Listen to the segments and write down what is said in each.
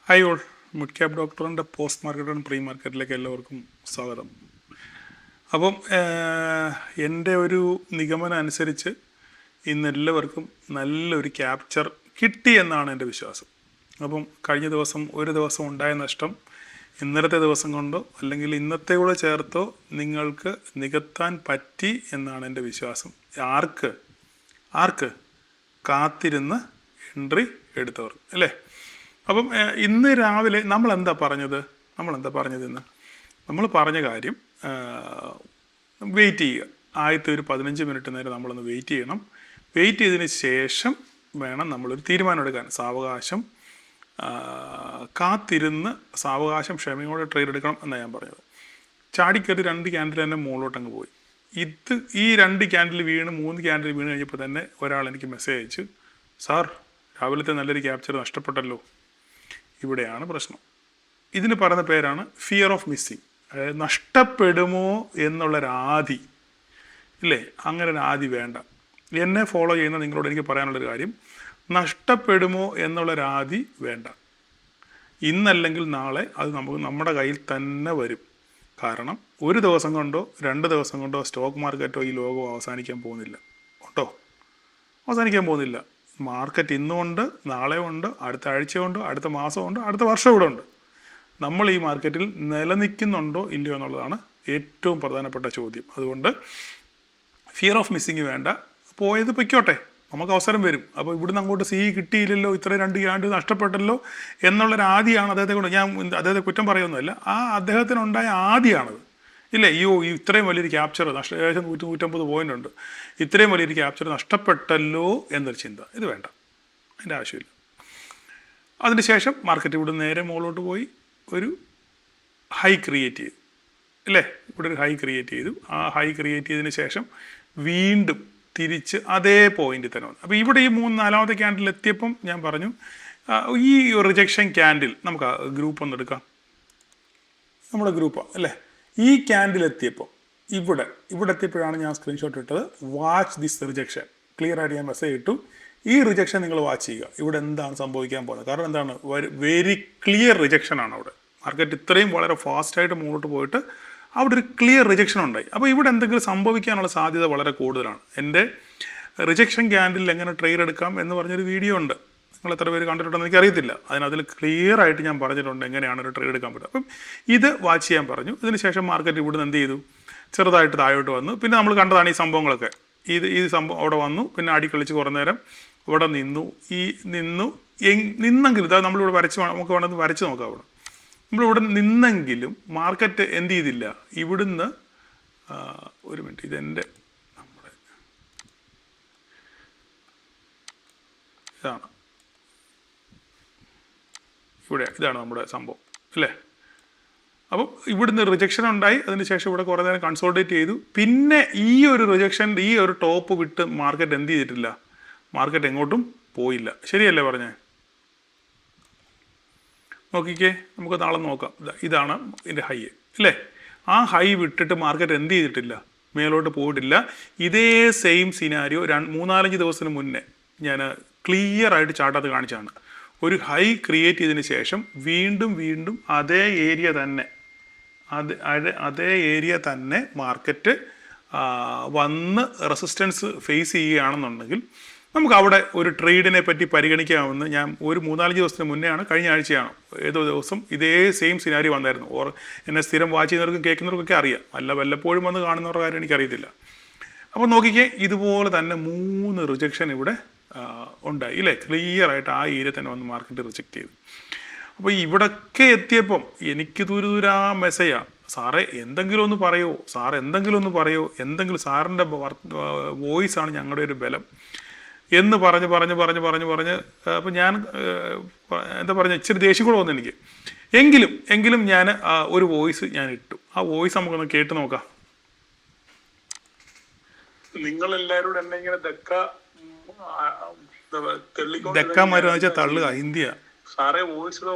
Hi all, mid cap ഡോക്ടറിൻ്റെ post market and pre മാർക്കറ്റിലേക്ക് എല്ലാവർക്കും സ്വാഗതം. അപ്പം എൻ്റെ ഒരു നിഗമനം അനുസരിച്ച് ഇന്ന് എല്ലാവർക്കും നല്ലൊരു ക്യാപ്ചർ കിട്ടി എന്നാണ് എൻ്റെ വിശ്വാസം. അപ്പം കഴിഞ്ഞ ദിവസം ഒരു ദിവസം ഉണ്ടായ നഷ്ടം ഇന്നലത്തെ ദിവസം കൊണ്ടോ അല്ലെങ്കിൽ ഇന്നത്തെ കൂടെ ചേർത്തോ നിങ്ങൾക്ക് നികത്താൻ പറ്റി എന്നാണ് എൻ്റെ വിശ്വാസം. ആർക്ക് കാത്തിരുന്ന് എൻട്രി എടുത്തവർ അല്ലേ? അപ്പം ഇന്ന് രാവിലെ നമ്മളെന്താ പറഞ്ഞത് ഇന്ന് നമ്മൾ പറഞ്ഞ കാര്യം, വെയിറ്റ് ചെയ്യുക. ആദ്യത്തെ ഒരു 15 മിനിറ്റ് നേരം നമ്മളൊന്ന് വെയിറ്റ് ചെയ്യണം. വെയിറ്റ് ചെയ്തതിന് ശേഷം വേണം നമ്മളൊരു തീരുമാനം എടുക്കാൻ. സാവകാശം ക്ഷമയോടെ ട്രേഡ് എടുക്കണം എന്നാണ് ഞാൻ പറഞ്ഞത്. ചാടിക്കയറി 2 ക്യാൻഡിൽ തന്നെ മുകളിലോട്ടങ്ങ് പോയി. ഈ 2 ക്യാൻഡിൽ വീണ് 3 ക്യാൻഡിൽ വീണ് കഴിഞ്ഞപ്പോൾ തന്നെ ഒരാൾ എനിക്ക് മെസ്സേജ് അയച്ചു, സാർ രാവിലത്തെ നല്ലൊരു ക്യാപ്ചർ നഷ്ടപ്പെട്ടല്ലോ. ഇവിടെയാണ് പ്രശ്നം. ഇതിന് പറയുന്ന പേരാണ് ഫിയർ ഓഫ് മിസ്സിങ്. അതായത് നഷ്ടപ്പെടുമോ എന്നുള്ളൊരാധി ഇല്ലേ? അങ്ങനെ ഒരു ആധി വേണ്ട. എന്നെ ഫോളോ ചെയ്യുന്ന നിങ്ങളോട് എനിക്ക് പറയാനുള്ളൊരു കാര്യം, നഷ്ടപ്പെടുമോ എന്നുള്ളൊരാധി വേണ്ട. ഇന്നല്ലെങ്കിൽ നാളെ അത് നമ്മുടെ കയ്യിൽ തന്നെ വരും. കാരണം ഒരു ദിവസം കൊണ്ടോ 2 ദിവസം കൊണ്ടോ സ്റ്റോക്ക് മാർക്കറ്റോ ഈ ലോകം അവസാനിക്കാൻ പോകുന്നില്ല. അവസാനിക്കാൻ പോകുന്നില്ല. മാർക്കറ്റ് ഇന്നുമുണ്ട്, നാളെ ഉണ്ട്, അടുത്ത ആഴ്ചയുണ്ട്, അടുത്ത മാസമുണ്ട്, അടുത്ത വർഷം ഇവിടെ ഉണ്ട്. നമ്മൾ ഈ മാർക്കറ്റിൽ നിലനിൽക്കുന്നുണ്ടോ ഇല്ലയോ എന്നുള്ളതാണ് ഏറ്റവും പ്രധാനപ്പെട്ട ചോദ്യം. അതുകൊണ്ട് ഫിയർ ഓഫ് മിസ്സിങ് വേണ്ട. പോയത് പൊയ്ക്കോട്ടെ, നമുക്ക് അവസരം വരും. അപ്പോൾ ഇവിടുന്ന് അങ്ങോട്ട് കിട്ടിയില്ലല്ലോ, ഇത്ര 2 ക്യാൻഡിൽ നഷ്ടപ്പെട്ടല്ലോ എന്നുള്ളൊരാദിയാണ് അദ്ദേഹത്തെ കൊണ്ട്. ഞാൻ അദ്ദേഹത്തെ കുറ്റം പറയുന്നതല്ല, ആ അദ്ദേഹത്തിനുണ്ടായ ആദിയാണത് ഇല്ലേ? ഇത്രയും വലിയൊരു ക്യാപ്ചർ ഏകദേശം 100-150 പോയിന്റ് ഉണ്ട്, ഇത്രയും വലിയൊരു ക്യാപ്ചർ നഷ്ടപ്പെട്ടല്ലോ എന്നൊരു ചിന്ത. ഇത് വേണ്ട, അതിൻ്റെ ആവശ്യമില്ല. അതിനുശേഷം മാർക്കറ്റ് ഇവിടെ നേരെ മുകളിലോട്ട് പോയി ഒരു ഹൈ ക്രിയേറ്റ് ചെയ്തു അല്ലേ? ഇവിടെ ഒരു ഹൈ ക്രിയേറ്റ് ചെയ്തു. ആ ഹൈ ക്രിയേറ്റ് ചെയ്തതിന് ശേഷം വീണ്ടും തിരിച്ച് അതേ പോയിന്റിൽ തന്നെ വന്നു. അപ്പോൾ ഇവിടെ ഈ 3-4മത്തെ ക്യാൻഡിൽ എത്തിയപ്പം ഞാൻ പറഞ്ഞു, ഈ റിജക്ഷൻ ക്യാൻഡിൽ നമുക്ക് ഗ്രൂപ്പ് ഒന്ന് എടുക്കാം. നമ്മുടെ ഗ്രൂപ്പാണ് അല്ലേ? ഈ ക്യാൻഡിൽ എത്തിയപ്പോൾ ഇവിടെ എത്തിയപ്പോഴാണ് ഞാൻ സ്ക്രീൻഷോട്ട് ഇട്ടത്. Watch this rejection. ക്ലിയർ ആയിട്ട് ഞാൻ മെസ്സേജ് ഇട്ടു. ഈ റിജക്ഷൻ നിങ്ങൾ വാച്ച് ചെയ്യുക. ഇവിടെ എന്താണ് സംഭവിക്കാൻ പോകുന്നത്? കാരണം എന്താണ്, വെരി ക്ലിയർ റിജക്ഷനാണ് അവിടെ. മാർക്കറ്റ് ഇത്രയും വളരെ ഫാസ്റ്റായിട്ട് മുന്നോട്ട് പോയിട്ട് അവിടെ ഒരു ക്ലിയർ റിജക്ഷൻ ഉണ്ടായി. അപ്പോൾ ഇവിടെ എന്തെങ്കിലും സംഭവിക്കാനുള്ള സാധ്യത വളരെ കൂടുതലാണ്. എൻ്റെ റിജക്ഷൻ ക്യാൻഡിൽ എങ്ങനെ ട്രേഡ് എടുക്കാം എന്ന് പറഞ്ഞൊരു വീഡിയോ ഉണ്ട്. നിങ്ങൾ എത്ര പേര് കണ്ടിട്ടുണ്ടെന്ന് എനിക്കറിയത്തില്ല. അതിൽ ക്ലിയർ ആയിട്ട് ഞാൻ പറഞ്ഞിട്ടുണ്ട് എങ്ങനെയാണ് ഒരു ട്രേഡ് എടുക്കാൻ പറ്റുക. അപ്പം ഇത് വാച്ച് ചെയ്യാൻ പറഞ്ഞു. ഇതിന് ശേഷം മാർക്കറ്റ് ഇവിടുന്ന് എന്ത് ചെയ്തു, ചെറുതായിട്ട് താഴോട്ട് വന്നു. പിന്നെ നമ്മൾ കണ്ടതാണ് ഈ സംഭവങ്ങളൊക്കെ. ഈ സംഭവം അവിടെ വന്നു, പിന്നെ അടിക്കളിച്ച് കുറേ നേരം ഇവിടെ നിന്നെങ്കിലും ഇതാ നമ്മളിവിടെ നമുക്ക് വേണമെന്ന് വരച്ച് നോക്കാം. അവിടെ നമ്മളിവിടെ നിന്നെങ്കിലും മാർക്കറ്റ് എന്ത് ചെയ്തില്ല. ഇവിടുന്ന് ഒരു മിനിറ്റ്, ഇതാണ് ഇതാണ് നമ്മുടെ സംഭവം അല്ലേ? അപ്പം ഇവിടുന്ന് റിജക്ഷൻ ഉണ്ടായി. അതിനുശേഷം ഇവിടെ കുറേ നേരം കൺസോൾട്ടേറ്റ് ചെയ്തു. പിന്നെ ഈ ഒരു റിജക്ഷൻ്റെ ഈ ഒരു ടോപ്പ് വിട്ട് മാർക്കറ്റ് എന്ത് ചെയ്തിട്ടില്ല, മാർക്കറ്റ് എങ്ങോട്ടും പോയില്ല. ശരിയല്ലേ പറഞ്ഞേ? നോക്കിക്കേ, നമുക്ക് നാളെ നോക്കാം. ഇതാണ് ഇതിൻ്റെ ഹൈ അല്ലേ? ആ ഹൈ വിട്ടിട്ട് മാർക്കറ്റ് എന്ത് ചെയ്തിട്ടില്ല, മേലോട്ട് പോയിട്ടില്ല. ഇതേ സെയിം സിനാരിയോ 3-4 ദിവസത്തിന് മുന്നേ ഞാൻ ക്ലിയർ ആയിട്ട് ചാർട്ടത് കാണിച്ചാണ്. ഒരു ഹൈ ക്രിയേറ്റ് ചെയ്തതിന് ശേഷം വീണ്ടും അതേ ഏരിയ തന്നെ മാർക്കറ്റ് വന്ന് റെസിസ്റ്റൻസ് ഫേസ് ചെയ്യുകയാണെന്നുണ്ടെങ്കിൽ നമുക്ക് അവിടെ ഒരു ട്രേഡിനെ പറ്റി പരിഗണിക്കാമെന്ന് ഞാൻ ഒരു 3-4 ദിവസത്തിന് മുന്നെയാണ്, കഴിഞ്ഞ ആഴ്ചയാണ് ഏതോ ദിവസം ഇതേ സെയിം സിനാരി വന്നായിരുന്നു. എന്നെ സ്ഥിരം വാച്ച് ചെയ്യുന്നവർക്കും കേൾക്കുന്നവർക്കൊക്കെ അറിയാം, വല്ലപ്പോഴും വന്ന് കാണുന്നവരുടെ കാര്യം എനിക്കറിയത്തില്ല. അപ്പോൾ നോക്കിക്കേ, ഇതുപോലെ തന്നെ 3 റിജക്ഷൻ ഇവിടെ ഉണ്ടായി ഇല്ലേ? ക്ലിയർ ആയിട്ട് ആ ഏരിയ തന്നെ വന്ന് മാർക്കറ്റ് റിജക്റ്റ് ചെയ്തു. അപ്പോൾ ഇവിടൊക്കെ എത്തിയപ്പം എനിക്ക് ദൂരാ മെസ്സേജാണ്, സാറേ എന്തെങ്കിലും ഒന്ന് പറയോ, എന്തെങ്കിലും സാറിൻ്റെ വോയിസാണ് ഞങ്ങളുടെ ഒരു ബലം എന്ന് പറഞ്ഞ് അപ്പം ഞാൻ എന്താ പറഞ്ഞ, ഇച്ചിരി ദേഷ്യം കൂടെ വന്നു എനിക്ക്. എങ്കിലും ഞാൻ ഒരു വോയിസ് ഞാൻ ഇട്ടു. ആ വോയിസ് നമുക്കൊന്ന് കേട്ട് നോക്കാം. നിങ്ങളെല്ലാവരും എന്നെ ഇങ്ങനെ ദക്കാമാരെന്ന് വെച്ചാൽ തള്ളുക, ഹിന്ദിയ. സാറേ വോയിസിലോ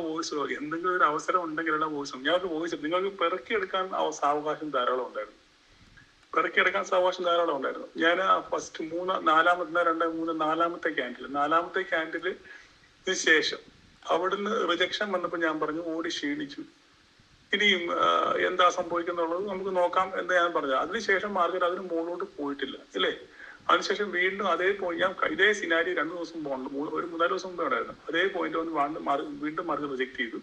എന്തെങ്കിലും ഒരു അവസരം ഉണ്ടെങ്കിലുള്ള വോയിസും ഞാനൊരു വോയിസ് നിങ്ങൾക്ക് പെറുക്കിയെടുക്കാൻ സാവകാശം ധാരാളം ഉണ്ടായിരുന്നു. ഞാൻ ഫസ്റ്റ് നാലാമത്തെ ക്യാൻഡിൽ ശേഷം അവിടുന്ന് റിജക്ഷൻ വന്നപ്പോൾ ഞാൻ പറഞ്ഞു ഓടി ക്ഷീണിച്ചു, ഇനിയും എന്താ സംഭവിക്കുന്നുള്ളത് നമുക്ക് നോക്കാം എന്ന് ഞാൻ പറഞ്ഞു. അതിനുശേഷം മാർക്കറ്റ് അതിന് മുകളിലോട്ട് പോയിട്ടില്ല അല്ലേ. അതിനുശേഷം വീണ്ടും അതേ പോയിന്റ്, ഞാൻ ഇതേ സിനാരി 2 ദിവസം പോകണ്ട, ഒരു 3-4 ദിവസം മുമ്പേ ഉണ്ടായിരുന്നു, അതേ പോയിന്റ് വന്ന് വീണ്ടും മാർക്കറ്റ് റിജക്ട് ചെയ്തു.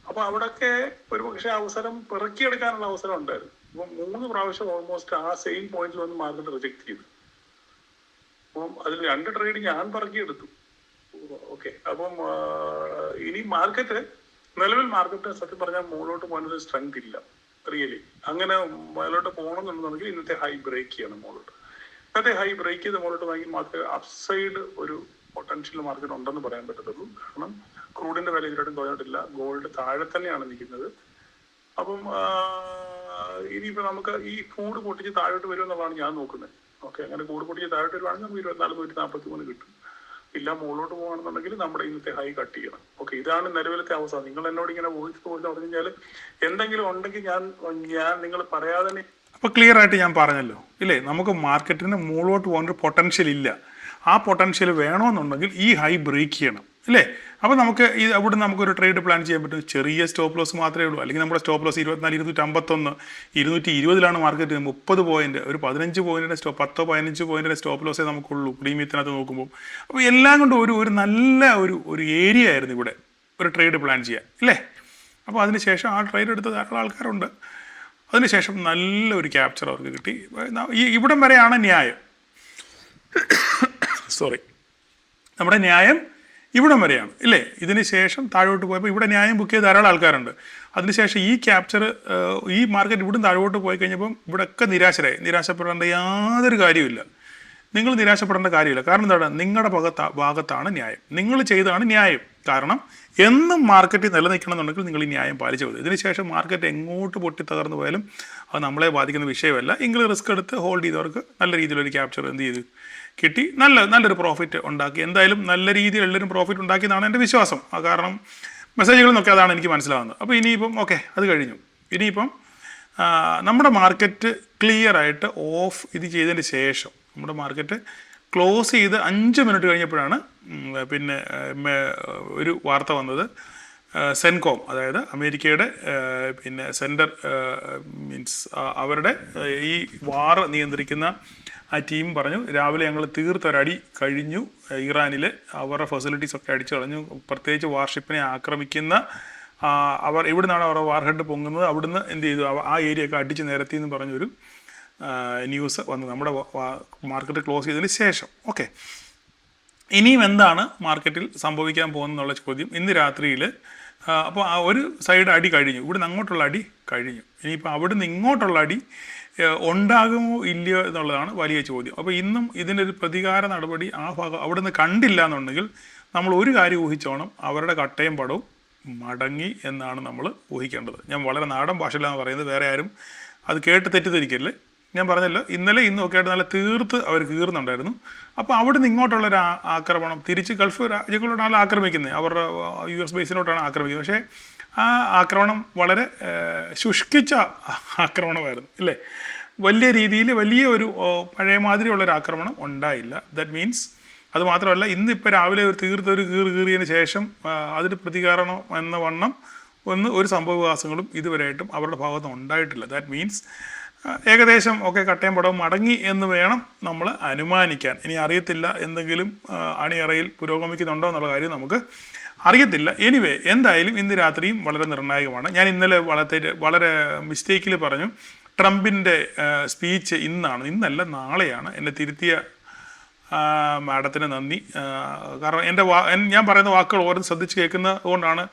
അപ്പൊ അവിടൊക്കെ ഒരു പക്ഷേ അവസരം പിറക്കിയെടുക്കാനുള്ള അവസരം ഉണ്ടായിരുന്നു. അപ്പൊ 3 പ്രാവശ്യം ഓൾമോസ്റ്റ് ആ സെയിം പോയിന്റിൽ വന്ന് മാർക്കറ്റ് റിജക്ട് ചെയ്തു. അപ്പം അതിൽ 2 ട്രേഡ് ഞാൻ പറക്കിയെടുത്തു. ഓക്കെ, അപ്പം ഇനി മാർക്കറ്റ് നിലവിൽ മാർക്കറ്റ് സത്യം പറഞ്ഞാൽ മുകളിലോട്ട് പോകാനൊരു സ്ട്രെങ്ത് ഇല്ല റിയലി. അങ്ങനെ മുകളിലോട്ട് പോകണമെന്നുണ്ടെങ്കിൽ ഇന്നത്തെ ഹൈ ബ്രേക്ക് ചെയ്യണം മുകളിലോട്ട്. ഇന്നത്തെ ഹൈ ബ്രേക്ക് ചെയ്ത് മുകളിലോട്ട് വാങ്ങി മാത്രമേ അപ്സൈഡ് ഒരു പൊട്ടൻഷ്യൽ മാർക്കറ്റ് ഉണ്ടെന്ന് പറയാൻ പറ്റത്തുള്ളൂ. കാരണം ക്രൂഡിന്റെ വില ഇതിലോട്ടും കുറഞ്ഞിട്ടില്ല, ഗോൾഡ് താഴെ തന്നെയാണ് നിൽക്കുന്നത്. അപ്പം ഇനിയിപ്പോ നമുക്ക് ഈ ക്രൂഡ് പൊട്ടിച്ച് താഴോട്ട് വരുമെന്നുള്ളതാണ് ഞാൻ നോക്കുന്നത്. ഓക്കെ, അങ്ങനെ ക്രൂഡ് പൊട്ടിച്ച് താഴോട്ട് വരുവാണെങ്കിൽ നമുക്ക് 24,143 കിട്ടും. ഇല്ല മുകളിലോട്ട് പോകുകയാണെന്നുണ്ടെങ്കിൽ നമ്മുടെ ഇന്നത്തെ ഹൈ കട്ട് ചെയ്യണം. ഓക്കെ, ഇതാണ് നിലവിലത്തെ അവസ്ഥ. നിങ്ങൾ എന്നോട് ഇങ്ങനെ വോയിസ് പറഞ്ഞു കഴിഞ്ഞാൽ എന്തെങ്കിലും ഉണ്ടെങ്കിൽ ഞാൻ നിങ്ങൾ പറയാതെ തന്നെ. അപ്പോൾ ക്ലിയർ ആയിട്ട് ഞാൻ പറഞ്ഞല്ലോ ഇല്ലേ, നമുക്ക് മാർക്കറ്റിന് മുകളിലോട്ട് പോകാനൊരു പൊട്ടൻഷ്യൽ ഇല്ല. ആ പൊട്ടൻഷ്യൽ വേണമെന്നുണ്ടെങ്കിൽ ഈ ഹൈ ബ്രേക്ക് ചെയ്യണം അല്ലേ. അപ്പോൾ നമുക്ക് അവിടെ നമുക്കൊരു ട്രേഡ് പ്ലാൻ ചെയ്യാൻ പറ്റും. ചെറിയ സ്റ്റോപ്പ് ലോസ് മാത്രമേ ഉള്ളൂ. അല്ലെങ്കിൽ നമ്മുടെ സ്റ്റോപ്പ് ലോസ് 24,251, 220 മാർക്കറ്റ് 30 പോയിന്റ്, ഒരു 15 പോയിന്റിൻ്റെ 10-15 പോയിന്റിൻ്റെ സ്റ്റോപ്പ് ലോസേ നമുക്കുള്ളൂ പ്രീമിയത്തിനകത്ത് നോക്കുമ്പോൾ. അപ്പോൾ എല്ലാം കൊണ്ട് ഒരു നല്ല ഒരു ഏരിയ ആയിരുന്നു ഇവിടെ ഒരു ട്രേഡ് പ്ലാൻ ചെയ്യാൻ ഇല്ലേ. അപ്പോൾ അതിനുശേഷം ആ ട്രേഡ് എടുത്ത ധാരാളം ആൾക്കാരുണ്ട്. അതിനുശേഷം നല്ലൊരു ക്യാപ്ചർ അവർക്ക് കിട്ടി. ഇവിടം വരെയാണ് ന്യായം. സോറി, നമ്മുടെ ന്യായം ഇവിടം വരെയാണ് ഇല്ലേ. ഇതിന് ശേഷം താഴോട്ട് പോയപ്പോൾ ഇവിടെ ന്യായം ബുക്ക് ചെയ്ത ധാരാളം ആൾക്കാരുണ്ട്. അതിനുശേഷം ഈ ക്യാപ്ചർ, ഈ മാർക്കറ്റ് ഇവിടുന്ന് താഴോട്ട് പോയി കഴിഞ്ഞപ്പം ഇവിടെയൊക്കെ നിരാശപ്പെടേണ്ട യാതൊരു കാര്യമില്ല. നിങ്ങൾ നിരാശപ്പെടേണ്ട കാര്യമില്ല. കാരണം എന്താണ്, നിങ്ങളുടെ ഭാഗത്താണ് ന്യായം, നിങ്ങൾ ചെയ്തതാണ് ന്യായം. കാരണം എന്നും മാർക്കറ്റ് നിലനിൽക്കണം എന്നുണ്ടെങ്കിൽ നിങ്ങൾ ഈ ന്യായം പാലിച്ചു പോകും. ഇതിനുശേഷം മാർക്കറ്റ് എങ്ങോട്ട് പൊട്ടി തകർന്നു പോയാലും അത് നമ്മളെ ബാധിക്കുന്ന വിഷയമല്ല. എങ്കിൽ റിസ്ക് എടുത്ത് ഹോൾഡ് ചെയ്തവർക്ക് നല്ല രീതിയിലൊരു ക്യാപ്ചർ എന്ത് ചെയ്തു കിട്ടി, നല്ലൊരു പ്രോഫിറ്റ് ഉണ്ടാക്കി. എന്തായാലും നല്ല രീതിയിൽ എല്ലാവരും പ്രോഫിറ്റ് ഉണ്ടാക്കിയെന്നാണ് എൻ്റെ വിശ്വാസം. കാരണം മെസ്സേജുകളിൽ നിന്നൊക്കെ അതാണ് എനിക്ക് മനസ്സിലാവുന്നത്. അപ്പോൾ ഇനിയിപ്പം ഓക്കെ, അത് കഴിഞ്ഞു. ഇനിയിപ്പം നമ്മുടെ മാർക്കറ്റ് ക്ലിയർ ആയിട്ട് ഓഫ് ഇത് ചെയ്തതിന് ശേഷം നമ്മുടെ മാർക്കറ്റ് ക്ലോസ് ചെയ്ത് 5 മിനിറ്റ് കഴിഞ്ഞപ്പോഴാണ് പിന്നെ ഒരു വാർത്ത വന്നത്. സെൻകോം, അതായത് അമേരിക്കയുടെ പിന്നെ സെൻറ്റർ മീൻസ് അവരുടെ ഈ വാർ നിയന്ത്രിക്കുന്ന ആ ടീം പറഞ്ഞു, രാവിലെ ഞങ്ങൾ തീർത്തൊരടി കഴിഞ്ഞു. ഇറാനിൽ അവരുടെ ഫെസിലിറ്റീസൊക്കെ അടിച്ചു കളഞ്ഞു. പ്രത്യേകിച്ച് വാർഷിപ്പിനെ ആക്രമിക്കുന്ന അവർ ഇവിടുന്നാണ് അവരുടെ വാർഹെഡ് പൊങ്ങുന്നത്, അവിടുന്ന് എന്ത് ചെയ്തു, ആ ഏരിയയൊക്കെ അടിച്ച് നിരത്തി എന്ന് പറഞ്ഞൊരു ന്യൂസ് വന്നു നമ്മുടെ മാർക്കറ്റ് ക്ലോസ് ചെയ്തതിന് ശേഷം. ഓക്കെ, ഇനിയും എന്താണ് മാർക്കറ്റിൽ സംഭവിക്കാൻ പോകുന്നുള്ള ചോദ്യം. ഇന്ന് രാത്രിയിൽ അപ്പോൾ ആ ഒരു സൈഡ് അടി കഴിഞ്ഞു, ഇവിടുന്ന് അങ്ങോട്ടുള്ള അടി കഴിഞ്ഞു. ഇനിയിപ്പോൾ അവിടുന്ന് ഇങ്ങോട്ടുള്ള അടി ഉണ്ടാകുമോ ഇല്ലയോ എന്നുള്ളതാണ് വലിയ ചോദ്യം. അപ്പോൾ ഇന്നും ഇതിൻ്റെ ഒരു പ്രതികാര നടപടി ആ ഭാഗം അവിടുന്ന് കണ്ടില്ല എന്നുണ്ടെങ്കിൽ നമ്മൾ ഒരു കാര്യം ഊഹിച്ചോണം, അവരുടെ കട്ടയും പടവും മടങ്ങി എന്നാണ് നമ്മൾ ഊഹിക്കേണ്ടത്. ഞാൻ വളരെ നാടൻ ഭാഷയിലാണ് പറയുന്നത്, വേറെ ആരും അത് കേട്ട് തെറ്റിദ്ധരിക്കല്ലേ. ഞാൻ പറഞ്ഞല്ലോ, ഇന്നലെ ഇന്നും ഒക്കെ ആയിട്ട് നല്ല തീർത്ത് അവർ കീറുന്നുണ്ടായിരുന്നു. അപ്പോൾ അവിടുന്ന് ഇങ്ങോട്ടുള്ളൊരു ആക്രമണം തിരിച്ച് ഗൾഫ് രാജ്യങ്ങളോടാണ് ആക്രമിക്കുന്നത്, അവരുടെ US ബേസിലോട്ടാണ് ആക്രമിക്കുന്നത്. പക്ഷേ ആ ആക്രമണം വളരെ ശുഷ്കിച്ച ആക്രമണമായിരുന്നു ഇല്ലേ. വലിയ രീതിയിൽ വലിയ ഒരു പഴയ മാതിരിയുള്ളൊരു ആക്രമണം ഉണ്ടായില്ല. ദാറ്റ് മീൻസ് അത് മാത്രമല്ല, ഇന്നിപ്പോൾ രാവിലെ ഒരു തീർത്തൊരു കീറിയതിന് ശേഷം അതിന് പ്രതികരണം എന്ന വണ്ണം ഒരു സംഭവവികാസങ്ങളും ഇതുവരെയായിട്ടും അവരുടെ ഭാഗത്ത് ഉണ്ടായിട്ടില്ല. ദാറ്റ് മീൻസ് ഏകദേശം ഒക്കെ കട്ടയം പടവും മടങ്ങി എന്ന് വേണം നമ്മൾ അനുമാനിക്കാൻ. ഇനി അറിയത്തില്ല, എന്തെങ്കിലും അണിയറയിൽ പുരോഗമിക്കുന്നുണ്ടോ എന്നുള്ള കാര്യം നമുക്ക് അറിയത്തില്ല. എനിവേ, എന്തായാലും ഇന്ന് രാത്രിയും വളരെ നിർണായകമാണ്. ഞാൻ ഇന്നലെ വളരെ മിസ്റ്റേക്കിൽ പറഞ്ഞു ട്രംപിൻ്റെ സ്പീച്ച് ഇന്നല്ല നാളെയാണ്. എന്നെ തിരുത്തിയ മാഡത്തിന് നന്ദി. കാരണം ഞാൻ പറയുന്ന വാക്കുകൾ ഓരോ ശ്രദ്ധിച്ച് കേൾക്കുന്നത് കൊണ്ടാണ്.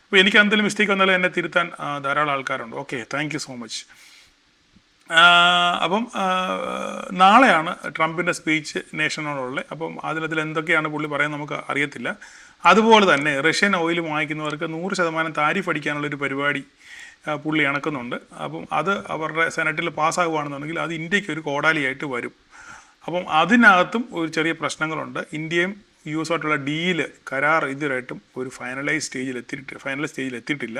അപ്പോൾ എനിക്ക് എന്തെങ്കിലും മിസ്റ്റേക്ക് വന്നാലും എന്നെ തിരുത്താൻ ധാരാളം ആൾക്കാരുണ്ട്. Okay, thank you so much. അപ്പം നാളെയാണ് ട്രംപിൻ്റെ സ്പീച്ച് നേഷനോടുള്ളത്. അപ്പം അതിൽ എന്തൊക്കെയാണ് പുള്ളി പറയുന്നത് നമുക്ക് അറിയത്തില്ല. അതുപോലെ തന്നെ റഷ്യൻ ഓയിൽ വാങ്ങിക്കുന്നവർക്ക് 100% താരിഫ് അടിക്കാനുള്ളൊരു പരിപാടി പുള്ളി ഇണക്കുന്നുണ്ട്. അപ്പം അത് അവരുടെ സെനറ്റിൽ പാസ്സാകുകയാണെന്നുണ്ടെങ്കിൽ അത് ഇന്ത്യക്ക് ഒരു കോടാലിയായിട്ട് വരും. അപ്പം അതിനകത്തും ഒരു ചെറിയ പ്രശ്നങ്ങളുണ്ട്. ഇന്ത്യയും US ആയിട്ടുള്ള കരാർ ഇതുവരെയായിട്ടും ഒരു ഫൈനൽ സ്റ്റേജിൽ എത്തിയിട്ടില്ല.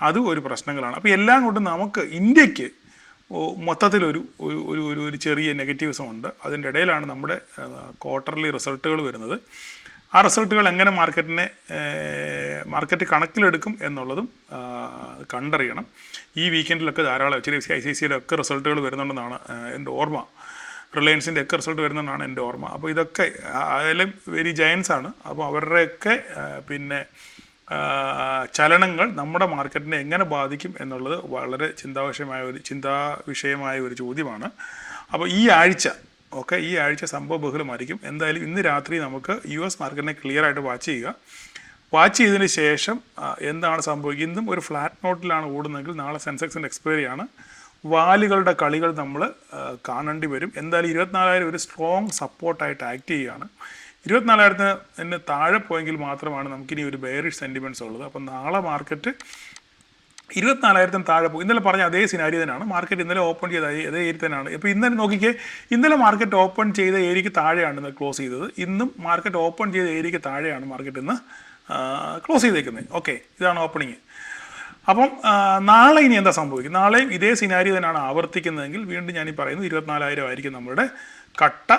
അതും ഒരു പ്രശ്നങ്ങളാണ്. അപ്പോൾ എല്ലാം കൊണ്ടും നമുക്ക് ഇന്ത്യക്ക് മൊത്തത്തിലൊരു ഒരു ചെറിയ നെഗറ്റീവ്സും ഉണ്ട്. അതിൻ്റെ ഇടയിലാണ് നമ്മുടെ ക്വാർട്ടർലി റിസൾട്ടുകൾ വരുന്നത്. ആ റിസൾട്ടുകൾ എങ്ങനെ മാർക്കറ്റ് കണക്കിലെടുക്കും എന്നുള്ളതും കണ്ടറിയണം. ഈ വീക്കെൻഡിലൊക്കെ ധാരാളം HDFC ഒക്കെ റിസൾട്ടുകൾ വരുന്നുണ്ടെന്നാണ് എൻ്റെ ഓർമ്മ. റിലയൻസിൻ്റെ ഒക്കെ റിസൾട്ട് വരുന്നതെന്നാണ് എൻ്റെ ഓർമ്മ. അപ്പോൾ ഇതൊക്കെ അതിലും വെരി ജയൻസ് ആണ്. അപ്പോൾ അവരുടെയൊക്കെ പിന്നെ ചലനങ്ങൾ നമ്മുടെ മാർക്കറ്റിനെ എങ്ങനെ ബാധിക്കും എന്നുള്ളത് വളരെ ചിന്താവിഷയമായ ഒരു ചോദ്യമാണ്. അപ്പോൾ ഈ ആഴ്ച സംഭവ ബഹുലമായിരിക്കും. എന്തായാലും ഇന്ന് രാത്രി നമുക്ക് US മാർക്കറ്റിനെ ക്ലിയർ ആയിട്ട് വാച്ച് ചെയ്തതിന് ശേഷം എന്താണ് സംഭവിക്കുക. ഇന്നും ഒരു ഫ്ലാറ്റ് നോട്ടിലാണ് ഓടുന്നതെങ്കിൽ നാളെ സെൻസെക്സിൻ്റെ എക്സ്പയറിയാണ്. വാലുകളുടെ കളികൾ നമ്മൾ കാണേണ്ടി വരും. എന്തായാലും 24,000 ഒരു സ്ട്രോങ് സപ്പോർട്ടായിട്ട് ആക്ട് ചെയ്യുകയാണ്. 24,000 താഴെ പോയെങ്കിൽ മാത്രമാണ് നമുക്കിനി ഒരു ബെയറിഷ് സെൻറ്റിമെൻറ്റ്സ് ഉള്ളത്. അപ്പം നാളെ മാർക്കറ്റ് 24,000 താഴെ പോകും. ഇന്നലെ പറഞ്ഞ അതേ സിനാരി തന്നെയാണ്. മാർക്കറ്റ് ഇന്നലെ ഓപ്പൺ ചെയ്ത അതേ ഏരിയ തന്നെയാണ്. ഇപ്പോൾ ഇന്നലെ നോക്കിക്കേ, ഇന്നലെ മാർക്കറ്റ് ഓപ്പൺ ചെയ്ത ഏരിയയ്ക്ക് താഴെയാണ് ഇന്ന് ക്ലോസ് ചെയ്തത്. ഇന്നും മാർക്കറ്റ് ഓപ്പൺ ചെയ്ത ഏരിയയ്ക്ക് താഴെയാണ് മാർക്കറ്റ് ഇന്ന് ക്ലോസ് ചെയ്തേക്കുന്നത്. ഓക്കെ, ഇതാണ് ഓപ്പണിങ്. അപ്പം നാളെ ഇനി എന്താ സംഭവിക്കും? നാളെയും ഇതേ സിനാരി തന്നെയാണ് ആവർത്തിക്കുന്നതെങ്കിൽ വീണ്ടും ഞാനീ പറയുന്നത് 24,000 ആയിരിക്കും നമ്മുടെ കട്ട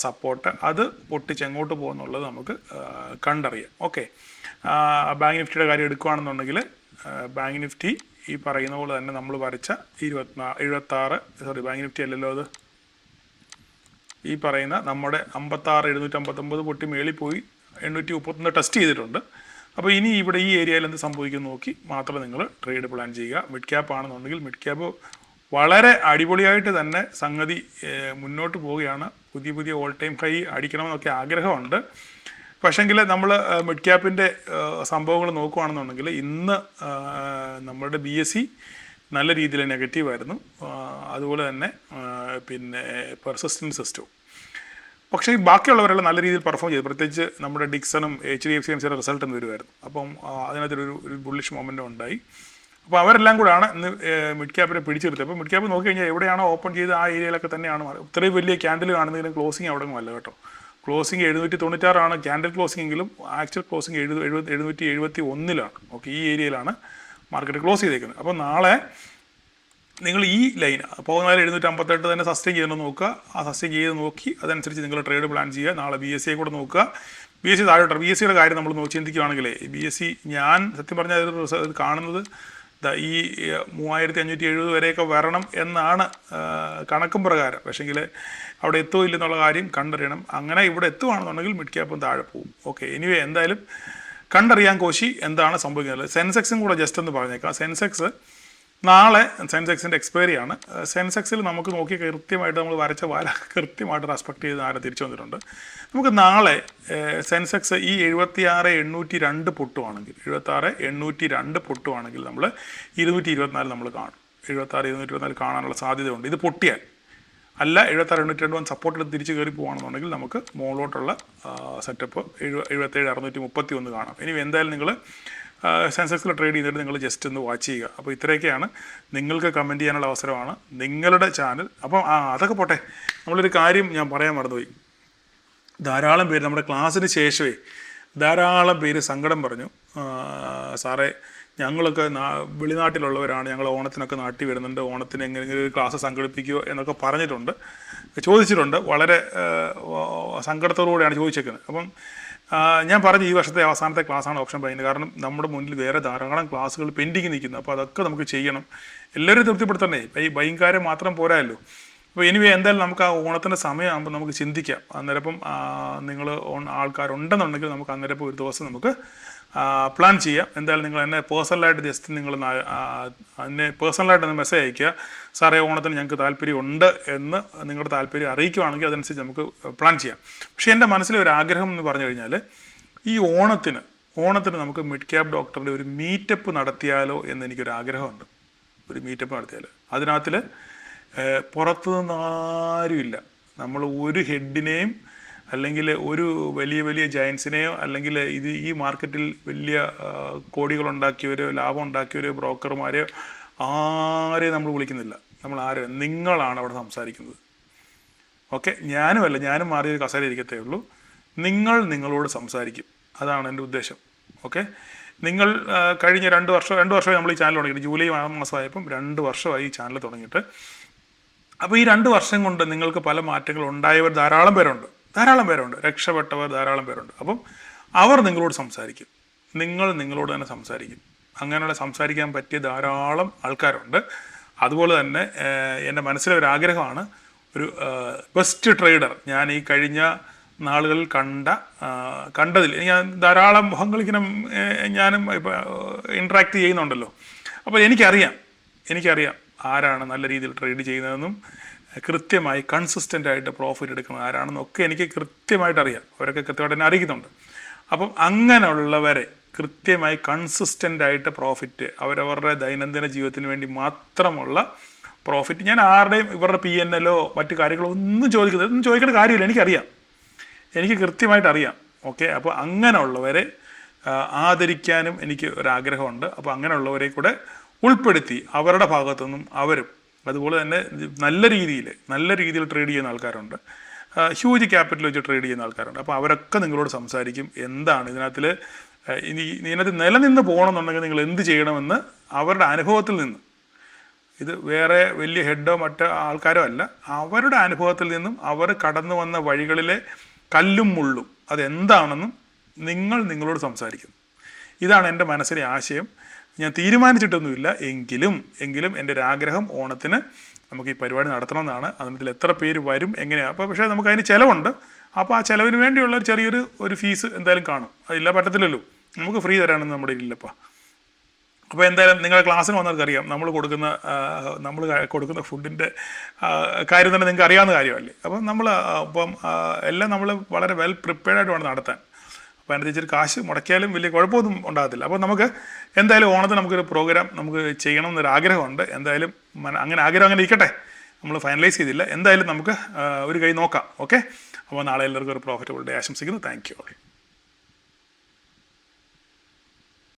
സപ്പോർട്ട്. അത് പൊട്ടിച്ച് എങ്ങോട്ട് പോകുന്നുള്ളത് നമുക്ക് കണ്ടറിയാം. ഓക്കെ, ബാങ്ക് നിഫ്റ്റിയുടെ കാര്യം എടുക്കുകയാണെന്നുണ്ടെങ്കിൽ ബാങ്ക് നിഫ്റ്റി ഈ പറയുന്ന പോലെ തന്നെ നമ്മൾ വരച്ച 76 ബാങ്ക് നിഫ്റ്റി അല്ലല്ലോ അത്, ഈ പറയുന്ന നമ്മുടെ 56,759 പൊട്ടി മേളിൽ പോയി 831 ടെസ്റ്റ് ചെയ്തിട്ടുണ്ട്. അപ്പോൾ ഇനി ഇവിടെ ഈ ഏരിയയിൽ എന്ത് സംഭവിക്കും നോക്കി മാത്രം നിങ്ങൾ ട്രേഡ് പ്ലാൻ ചെയ്യുക. മിഡ് ക്യാപ്പ് ആണെന്നുണ്ടെങ്കിൽ മിഡ് ക്യാപ്പ് വളരെ അടിപൊളിയായിട്ട് തന്നെ സംഗതി മുന്നോട്ട് പോവുകയാണ്. പുതിയ ഓൾ ടൈം ഹൈ അടിക്കണമെന്നൊക്കെ ആഗ്രഹമുണ്ട്. പക്ഷേങ്കിൽ നമ്മൾ മിഡ് ക്യാപ്പിൻ്റെ സംഭവങ്ങൾ നോക്കുകയാണെന്നുണ്ടെങ്കിൽ ഇന്ന് നമ്മുടെ BSE നല്ല രീതിയിൽ നെഗറ്റീവായിരുന്നു. അതുപോലെ തന്നെ പിന്നെ പെർസിസ്റ്റൻറ്റ് സിസ്റ്റവും. പക്ഷേ ഈ ബാക്കിയുള്ളവരെല്ലാം നല്ല രീതിയിൽ പെർഫോം ചെയ്തു. പ്രത്യേകിച്ച് നമ്മുടെ ഡിക്സണും HDFC റിസൾട്ട് എന്ന് വരുമായിരുന്നു. അപ്പം അതിനകത്തൊരു ബുള്ളിഷ് മൊമെൻറ്റം ഉണ്ടായി. അപ്പോൾ അവരെല്ലാം കൂടെയാണ് ഇന്ന് മിഡ് ക്യാപ്പിനെ പിടിച്ചെടുത്തത്. അപ്പോൾ മിഡ് ക്യാപ്പ് നോക്കി കഴിഞ്ഞാൽ എവിടെയാണോ ഓപ്പൺ ചെയ്ത് ആ ഏരിയയിലൊക്കെ തന്നെയാണ്. ഇത്രയും വലിയ ക്യാൻഡിൽ കാണുന്നതിലും ക്ലോസിങ് അവിടെ അല്ല കേട്ടോ. ക്ലോസിങ് 796 ക്യാൻഡിൽ ക്ലോസിംഗ് എങ്കിലും ആക്ച്വൽ ക്ലോസിങ് 771 ഓക്കെ, ഈ ഏരിയയിലാണ് മാർക്കറ്റ് ക്ലോസ് ചെയ്തേക്കുന്നത്. അപ്പോൾ നാളെ നിങ്ങൾ ഈ ലൈൻ 14,758 തന്നെ സസ്റ്റെയിൻ ചെയ്യണമെന്ന് നോക്കുക. ആ സസ്റ്റെയിൻ ചെയ്ത് നോക്കി അതനുസരിച്ച് നിങ്ങൾ ട്രേഡ് പ്ലാൻ ചെയ്യുക. നാളെ BSE കൂടെ നോക്കുക. BSE താഴോട്ട്. BSEയുടെ കാര്യം നമ്മൾ ചിന്തിക്കുകയാണെങ്കിൽ BSE ഞാൻ സത്യം പറഞ്ഞാൽ ഇത് കാണുന്നത് ഈ 3,570 വരെയൊക്കെ വരണം എന്നാണ് കണക്കും പ്രകാരം. പക്ഷേങ്കിൽ അവിടെ എത്തുമോ ഇല്ലെന്നുള്ള കാര്യം കണ്ടറിയണം. അങ്ങനെ ഇവിടെ എത്തുകയാണെന്നുണ്ടെങ്കിൽ മിഡ് ക്യാപ്പും താഴെ പോകും. ഓക്കെ, എനിവേ എന്തായാലും കണ്ടറിയാൻ കോശി എന്താണ് സംഭവിക്കുന്നത്. സെൻസെക്സും കൂടെ ജസ്റ്റ് ഒന്ന് പറഞ്ഞേക്കാം. നാളെ സെൻസെക്സിൻ്റെ എക്സ്പയറിയാണ്. സെൻസെക്സിൽ നമുക്ക് നോക്കി കൃത്യമായിട്ട് നമ്മൾ വരച്ച വാല കൃത്യമായിട്ട് റെസ്പെക്ട് ചെയ്ത് ആരെ തിരിച്ചു വന്നിട്ടുണ്ട്. നമുക്ക് നാളെ സെൻസെക്സ് ഈ 76,802 പൊട്ടുവാണെങ്കിൽ നമ്മൾ 224 നമ്മൾ കാണും. 76,224 കാണാനുള്ള സാധ്യതയുണ്ട്. ഇത് പൊട്ടിയാൽ അല്ല 76,802 സപ്പോർട്ട് എടുത്ത് തിരിച്ച് കയറി പോകുകയാണെന്നുണ്ടെങ്കിൽ നമുക്ക് മുകളിലോട്ടുള്ള സെറ്റപ്പ് 77,631 കാണാം. ഇനി എന്തായാലും നിങ്ങൾ സെൻസെക്സിൽ ട്രേഡ് ചെയ്തിട്ട് നിങ്ങൾ ജസ്റ്റ് ഒന്ന് വാച്ച് ചെയ്യുക. അപ്പോൾ ഇത്രയൊക്കെയാണ്. നിങ്ങൾക്ക് കമൻറ്റ് ചെയ്യാനുള്ള അവസരമാണ് നിങ്ങളുടെ ചാനൽ. അപ്പം അതൊക്കെ പോട്ടെ, നമ്മളൊരു കാര്യം ഞാൻ പറയാൻ മറന്നുപോയി. ധാരാളം പേര് നമ്മുടെ ക്ലാസ്സിന് ശേഷമേ ധാരാളം പേര് സങ്കടം പറഞ്ഞു. സാറേ ഞങ്ങളൊക്കെ വെളിനാട്ടിലുള്ളവരാണ്, ഞങ്ങൾ ഓണത്തിനൊക്കെ നാട്ടിൽ വരുന്നുണ്ട്, ഓണത്തിന് എങ്ങനെയെങ്കിലും ഒരു ക്ലാസ് സംഘടിപ്പിക്കുമോ എന്നൊക്കെ ചോദിച്ചിട്ടുണ്ട്. വളരെ സങ്കടത്തോടുകൂടിയാണ് ചോദിച്ചേക്കുന്നത്. അപ്പം ഞാൻ പറഞ്ഞു ഈ വർഷത്തെ അവസാനത്തെ ക്ലാസ്സാണ് ഓപ്ഷൻ ബൈൻ്റെ. കാരണം നമ്മുടെ മുന്നിൽ വേറെ ധാരാളം ക്ലാസ്സുകൾ പെൻഡിങ് നിൽക്കുന്നു. അപ്പോൾ അതൊക്കെ നമുക്ക് ചെയ്യണം. എല്ലാവരും തൃപ്തിപ്പെടുത്തണേ. ഈ ബൈങ്കാരെ മാത്രം പോരായല്ലോ. അപ്പോൾ എനിവേ എന്തായാലും നമുക്ക് ആ ഓണത്തിൻ്റെ സമയമാകുമ്പോൾ നമുക്ക് ചിന്തിക്കാം. അന്നേരം നിങ്ങൾ ആൾക്കാരുണ്ടെന്നുണ്ടെങ്കിൽ നമുക്ക് അന്നേരം ഒരു ദിവസം നമുക്ക് പ്ലാൻ ചെയ്യാം. എന്തായാലും നിങ്ങൾ എന്നെ പേഴ്സണലായിട്ട് ജസ്റ്റ് പേഴ്സണലായിട്ട് മെസ്സേജ് അയയ്ക്കുക. സാറേ ഓണത്തിന് ഞങ്ങൾക്ക് താല്പര്യമുണ്ട് എന്ന് നിങ്ങളുടെ താല്പര്യം അറിയിക്കുകയാണെങ്കിൽ അതനുസരിച്ച് നമുക്ക് പ്ലാൻ ചെയ്യാം. പക്ഷേ എൻ്റെ മനസ്സിലെ ഒരു ആഗ്രഹം എന്ന് പറഞ്ഞു കഴിഞ്ഞാൽ ഈ ഓണത്തിന് നമുക്ക് മിഡ് ക്യാപ് ഡോക്ടറുടെ ഒരു മീറ്റപ്പ് നടത്തിയാലോ എന്ന് എനിക്കൊരു ആഗ്രഹമുണ്ട്. ഒരു മീറ്റപ്പ് നടത്തിയാൽ അതിനകത്തിൽ പുറത്തു നിന്നാരുമില്ല. നമ്മൾ ഒരു ഹെഡിനെയും അല്ലെങ്കിൽ ഒരു വലിയ ജയൻസിനെയോ അല്ലെങ്കിൽ ഈ മാർക്കറ്റിൽ വലിയ കോടികളുണ്ടാക്കിയവരോ ലാഭം ഉണ്ടാക്കിയവരോ ബ്രോക്കർമാരെയോ ആരെയും നമ്മൾ വിളിക്കുന്നില്ല. നിങ്ങളാണ് അവിടെ സംസാരിക്കുന്നത്. ഓക്കെ, ഞാനും മാറിയൊരു കസേര ഇരിക്കത്തേ ഉള്ളൂ. നിങ്ങളോട് സംസാരിക്കും. അതാണ് എൻ്റെ ഉദ്ദേശം. ഓക്കെ, നിങ്ങൾ കഴിഞ്ഞ 2 വർഷമായി നമ്മൾ ഈ ചാനൽ തുടങ്ങിയിട്ട് ജൂലൈ മാസമായപ്പം 2 വർഷമായി ഈ ചാനൽ തുടങ്ങിയിട്ട്. അപ്പോൾ ഈ 2 വർഷം കൊണ്ട് നിങ്ങൾക്ക് പല മാറ്റങ്ങൾ ഉണ്ടായവർ ധാരാളം പേരുണ്ട്, രക്ഷപ്പെട്ടവർ ധാരാളം പേരുണ്ട്. അപ്പം അവർ നിങ്ങളോട് സംസാരിക്കും, നിങ്ങൾ നിങ്ങളോട് തന്നെ സംസാരിക്കും. അങ്ങനെയുള്ള സംസാരിക്കാൻ പറ്റിയ ധാരാളം ആൾക്കാരുണ്ട്. അതുപോലെ തന്നെ എൻ്റെ മനസ്സിലെ ഒരു ആഗ്രഹമാണ്, ഒരു ബെസ്റ്റ് ട്രേഡർ ഞാൻ ഈ കഴിഞ്ഞ നാളുകളിൽ കണ്ടതിൽ ഞാൻ ധാരാളം മുഖങ്ങളിങ്ങനെ ഞാനും ഇപ്പോൾ ഇൻട്രാക്ട് ചെയ്യുന്നുണ്ടല്ലോ. അപ്പോൾ എനിക്കറിയാം ആരാണ് നല്ല രീതിയിൽ ട്രേഡ് ചെയ്യുന്നതെന്നും കൃത്യമായി കൺസിസ്റ്റൻ്റായിട്ട് പ്രോഫിറ്റ് എടുക്കുന്നത് ആരാണെന്നൊക്കെ എനിക്ക് കൃത്യമായിട്ട് അറിയാം. അവരൊക്കെ കൃത്യമായിട്ട് എന്നെ അറിയിക്കുന്നുണ്ട്. അപ്പം അങ്ങനെയുള്ളവരെ കൃത്യമായി കൺസിസ്റ്റൻ്റായിട്ട് പ്രോഫിറ്റ്, അവരവരുടെ ദൈനംദിന ജീവിതത്തിന് വേണ്ടി മാത്രമുള്ള പ്രോഫിറ്റ്, ഞാൻ ആരുടെയും ഇവരുടെ PNL മറ്റു കാര്യങ്ങളോ ഒന്നും ചോദിക്കേണ്ട കാര്യമില്ല. എനിക്ക് കൃത്യമായിട്ട് അറിയാം. ഓക്കെ, അപ്പോൾ അങ്ങനെയുള്ളവരെ ആദരിക്കാനും എനിക്ക് ഒരാഗ്രഹമുണ്ട്. അപ്പോൾ അങ്ങനെയുള്ളവരെ കൂടെ ഉൾപ്പെടുത്തി അവരുടെ ഭാഗത്തുനിന്നും അവരും, അതുപോലെ തന്നെ നല്ല രീതിയിൽ ട്രേഡ് ചെയ്യുന്ന ആൾക്കാരുണ്ട്, ഹ്യൂജ് ക്യാപിറ്റൽ വെച്ച് ട്രേഡ് ചെയ്യുന്ന ആൾക്കാരുണ്ട്. അപ്പോൾ അവരൊക്കെ നിങ്ങളോട് സംസാരിക്കും എന്താണ് ഇതിനകത്ത് നിലനിന്ന് പോകണമെന്നുണ്ടെങ്കിൽ നിങ്ങൾ എന്ത് ചെയ്യണമെന്ന് അവരുടെ അനുഭവത്തിൽ നിന്ന്. ഇത് വേറെ വലിയ ഹെഡോ മറ്റോ ആൾക്കാരോ അല്ല, അവരുടെ അനുഭവത്തിൽ നിന്നും അവർ കടന്നു വന്ന വഴികളിലെ കല്ലും മുള്ളും അതെന്താണെന്നും നിങ്ങളോട് സംസാരിക്കും. ഇതാണ് എൻ്റെ മനസ്സിലെ ആശയം. ഞാൻ തീരുമാനിച്ചിട്ടൊന്നുമില്ല, എങ്കിലും എൻ്റെ ഒരു ആഗ്രഹം ഓണത്തിന് നമുക്ക് ഈ പരിപാടി നടത്തണമെന്നാണ്. അതിൽ എത്ര പേര് വരും എങ്ങനെയാണ്, അപ്പോൾ പക്ഷേ നമുക്ക് അതിന് ചിലവുണ്ട്. അപ്പോൾ ആ ചിലവിന് വേണ്ടിയുള്ള ചെറിയൊരു ഫീസ് എന്തായാലും കാണും. അതില്ല പറ്റത്തില്ലല്ലോ, നമുക്ക് ഫ്രീ തരാനൊന്നും നമ്മുടെ ഇല്ലപ്പോൾ. അപ്പോൾ എന്തായാലും നിങ്ങളുടെ ക്ലാസ്സിന് വന്നവർക്കറിയാം നമ്മൾ കൊടുക്കുന്ന ഫുഡിൻ്റെ കാര്യം തന്നെ നിങ്ങൾക്ക് അറിയാവുന്ന കാര്യമല്ലേ. അപ്പം എല്ലാം നമ്മൾ വളരെ വെൽ പ്രിപ്പയർഡായിട്ട് വേണം നടത്താൻ. അപ്പോൾ അതിനനുസരിച്ച് കാശ് മുടക്കിയാലും വലിയ കുഴപ്പമൊന്നും ഉണ്ടാകത്തില്ല. അപ്പോൾ നമുക്ക് എന്തായാലും ഓണത്തിന് നമുക്കൊരു പ്രോഗ്രാം നമുക്ക് ചെയ്യണം എന്നൊരാഗ്രഹമുണ്ട്. എന്തായാലും ആഗ്രഹം അങ്ങനെ ഇരിക്കട്ടെ, നമ്മൾ ഫൈനലൈസ് ചെയ്തില്ല. എന്തായാലും നമുക്ക് ഒരു കൈ നോക്കാം. ഓക്കെ, അപ്പോൾ നാളെ എല്ലാവർക്കും ഒരു പ്രോഫിറ്റബിൾ ഡേ ആശംസിക്കുന്നു. Thank you.